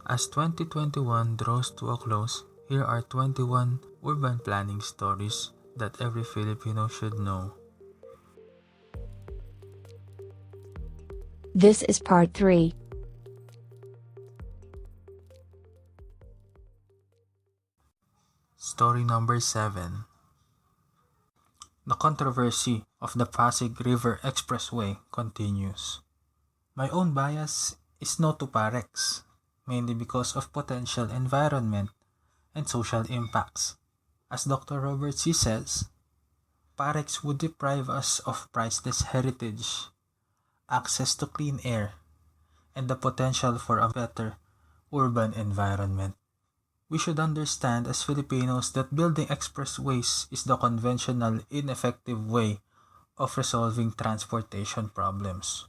As 2021 draws to a close, here are 21 urban planning stories that every Filipino should know. This is part 3. Story number 7. The controversy of the Pasig River Expressway continues. My own bias is no to PAREX, mainly because of potential environment and social impacts. As Dr. Robert C. says, PAREX would deprive us of priceless heritage, access to clean air, and the potential for a better urban environment. We should understand as Filipinos that building expressways is the conventional, ineffective way of resolving transportation problems.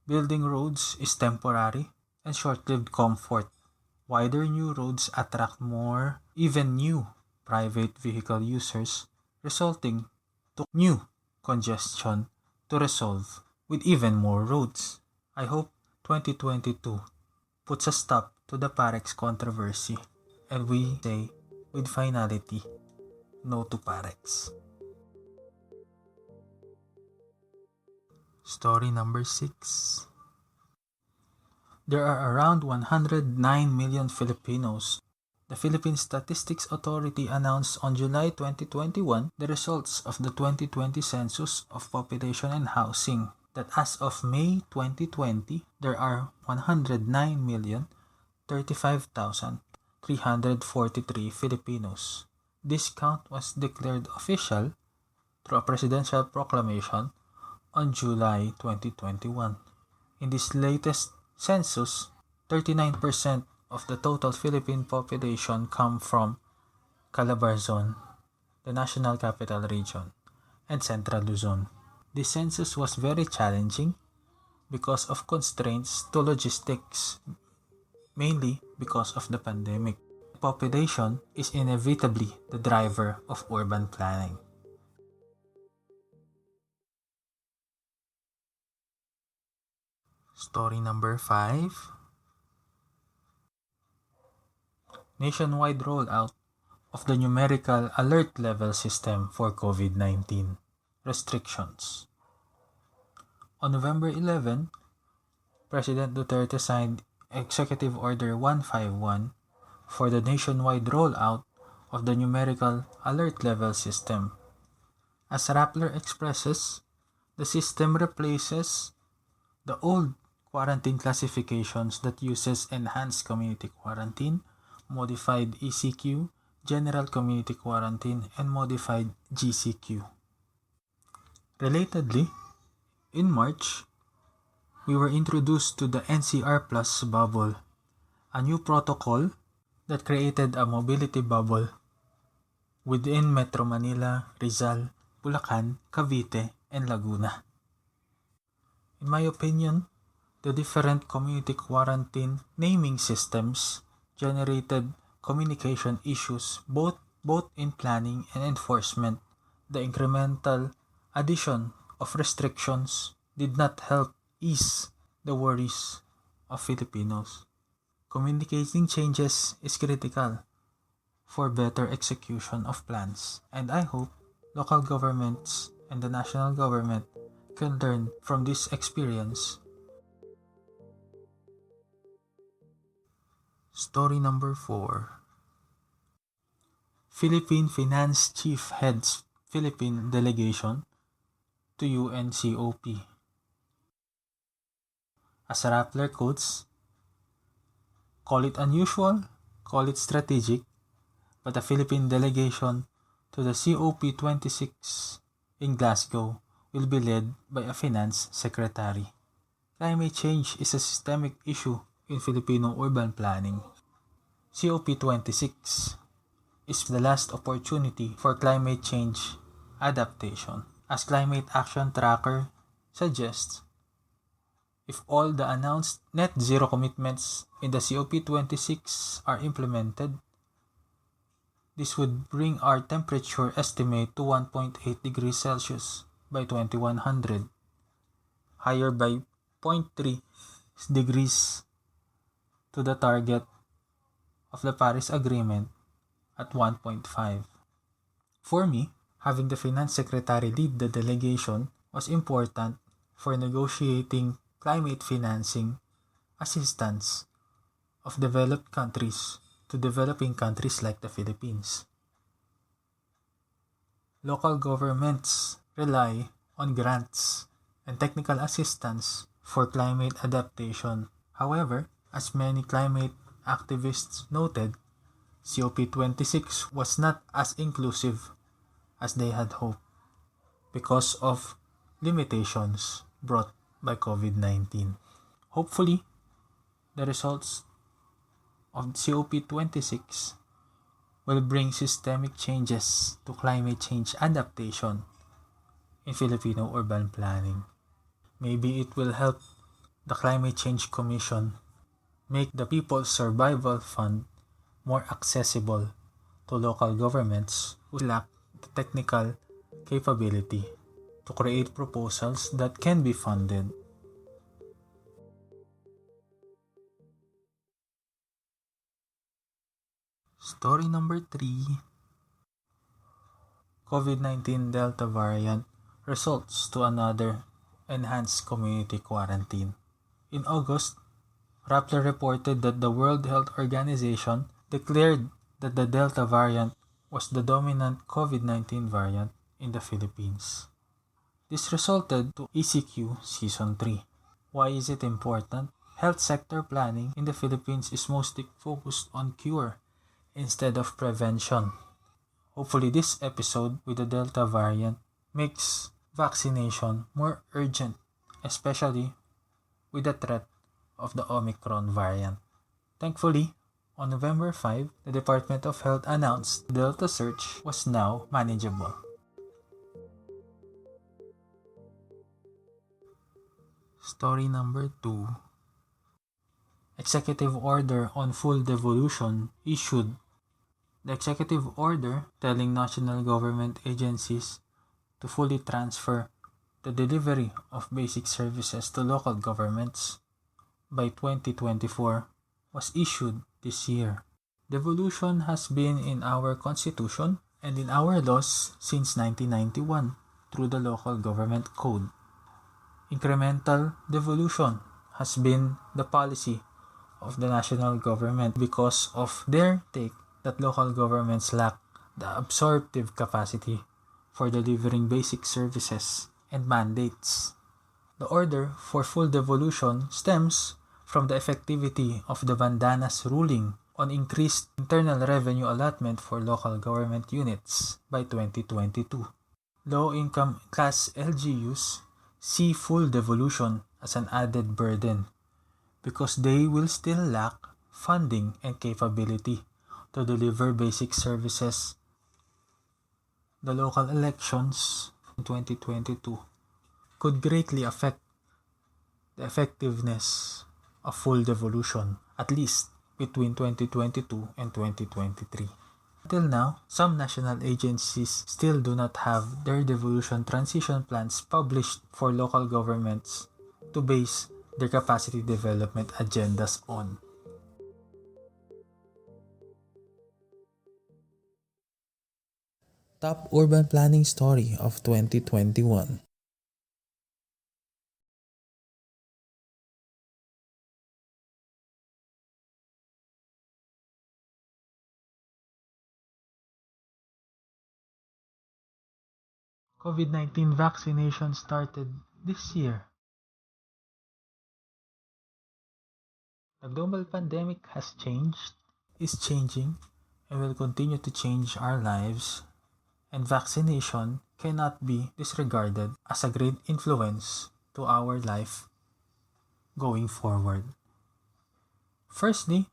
Building roads is temporary and short-lived comfort. Wider new roads attract more, even new, private vehicle users, resulting to new congestion to resolve with even more roads. I hope 2022 puts a stop to the PAREX controversy and we say with finality, no to PAREX. Story number 6. There are around 109 million Filipinos. The Philippine Statistics Authority announced on July 2021 the results of the 2020 Census of Population and Housing that as of May 2020, there are 109,035,343 Filipinos. This count was declared official through a presidential proclamation on July 2021. In this latest census, 39% of the total Philippine population come from Calabarzon, the National Capital Region, and Central Luzon. The census was very challenging because of constraints to logistics, mainly because of the pandemic. Population is inevitably the driver of urban planning. Story number 5. Nationwide rollout of the numerical alert level system for COVID-19 restrictions. On November 11, President Duterte signed Executive Order 151 for the nationwide rollout of the numerical alert level system. As Rappler expresses, the system replaces the old quarantine classifications that uses enhanced community quarantine, modified ECQ, general community quarantine, and modified GCQ. Relatedly, in March, we were introduced to the NCR Plus bubble, a new protocol that created a mobility bubble within Metro Manila, Rizal, Bulacan, Cavite, and Laguna. In my opinion, the different community quarantine naming systems generated communication issues both in planning and enforcement. The incremental addition of restrictions did not help ease the worries of Filipinos. Communicating changes is critical for better execution of plans, and I hope local governments and the national government can learn from this experience. Story number 4. Philippine Finance Chief heads Philippine Delegation to UNCOP. As Rappler quotes, call it unusual, call it strategic, but the Philippine delegation to the COP26 in Glasgow will be led by a finance secretary. Climate change is a systemic issue in Filipino urban planning. COP26 is the last opportunity for climate change adaptation. As Climate Action Tracker suggests, if all the announced net zero commitments in the COP26 are implemented, this would bring our temperature estimate to 1.8 degrees Celsius by 2100, higher by 0.3 degrees to the target of the Paris Agreement at 1.5. For me, having the Finance Secretary lead the delegation was important for negotiating climate financing assistance of developed countries to developing countries like the Philippines. Local governments rely on grants and technical assistance for climate adaptation. However, as many climate activists noted, COP26 was not as inclusive as they had hoped because of limitations brought by COVID-19. Hopefully, the results of COP26 will bring systemic changes to climate change adaptation in Filipino urban planning. Maybe it will help the Climate Change Commission make the People's Survival Fund more accessible to local governments who lack the technical capability to create proposals that can be funded. Story number 3. COVID-19 Delta variant results to another enhanced community quarantine. In August, Rappler reported that the World Health Organization declared that the Delta variant was the dominant COVID-19 variant in the Philippines. This resulted to ECQ Season 3. Why is it important? Health sector planning in the Philippines is mostly focused on cure instead of prevention. Hopefully this episode with the Delta variant makes vaccination more urgent, especially with the threat of the Omicron variant. Thankfully, on November 5, the Department of Health announced the Delta surge was now manageable. Story number 2. Executive Order on Full Devolution issued. The executive order telling national government agencies to fully transfer the delivery of basic services to local governments by 2024 was issued this year. Devolution has been in our Constitution and in our laws since 1991 through the Local Government Code. Incremental devolution has been the policy of the national government because of their take that local governments lack the absorptive capacity for delivering basic services and mandates. The order for full devolution stems from the effectivity of the Bandanas ruling on increased internal revenue allotment for local government units by 2022. Low-income class LGUs see full devolution as an added burden because they will still lack funding and capability to deliver basic services. The local elections in 2022 could greatly affect the effectiveness of full devolution, at least between 2022 and 2023. Until now, some national agencies still do not have their devolution transition plans published for local governments to base their capacity development agendas on. Top urban planning story of 2021. COVID-19 vaccination started this year. The global pandemic has changed, is changing, and will continue to change our lives, and vaccination cannot be disregarded as a great influence to our life going forward. Firstly,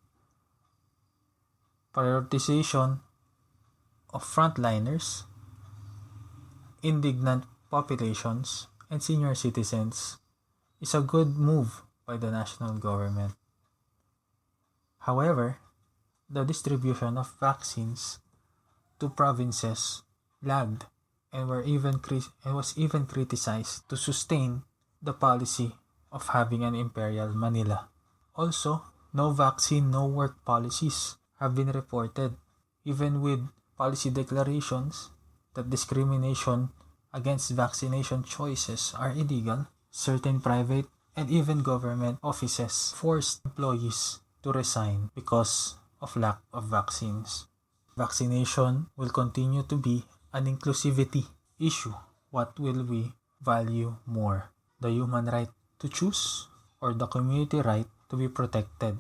prioritization of frontliners, indignant populations, and senior citizens is a good move by the national government. However, the distribution of vaccines to provinces lagged and was even criticized to sustain the policy of having an imperial Manila. Also, No vaccine, no work policies have been reported, even with policy declarations that discrimination against vaccination choices are illegal. Certain private and even government offices forced employees to resign because of lack of vaccines. Vaccination will continue to be an inclusivity issue. What will we value more? The human right to choose or the community right to be protected?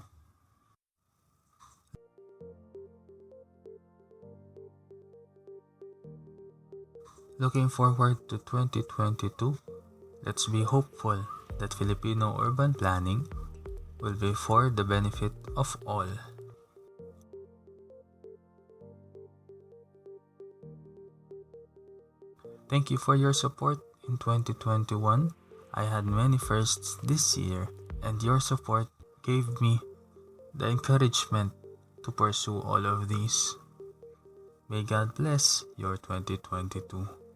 Looking forward to 2022, let's be hopeful that Filipino urban planning will be for the benefit of all. Thank you for your support in 2021. I had many firsts this year, and your support gave me the encouragement to pursue all of these. May God bless your 2022.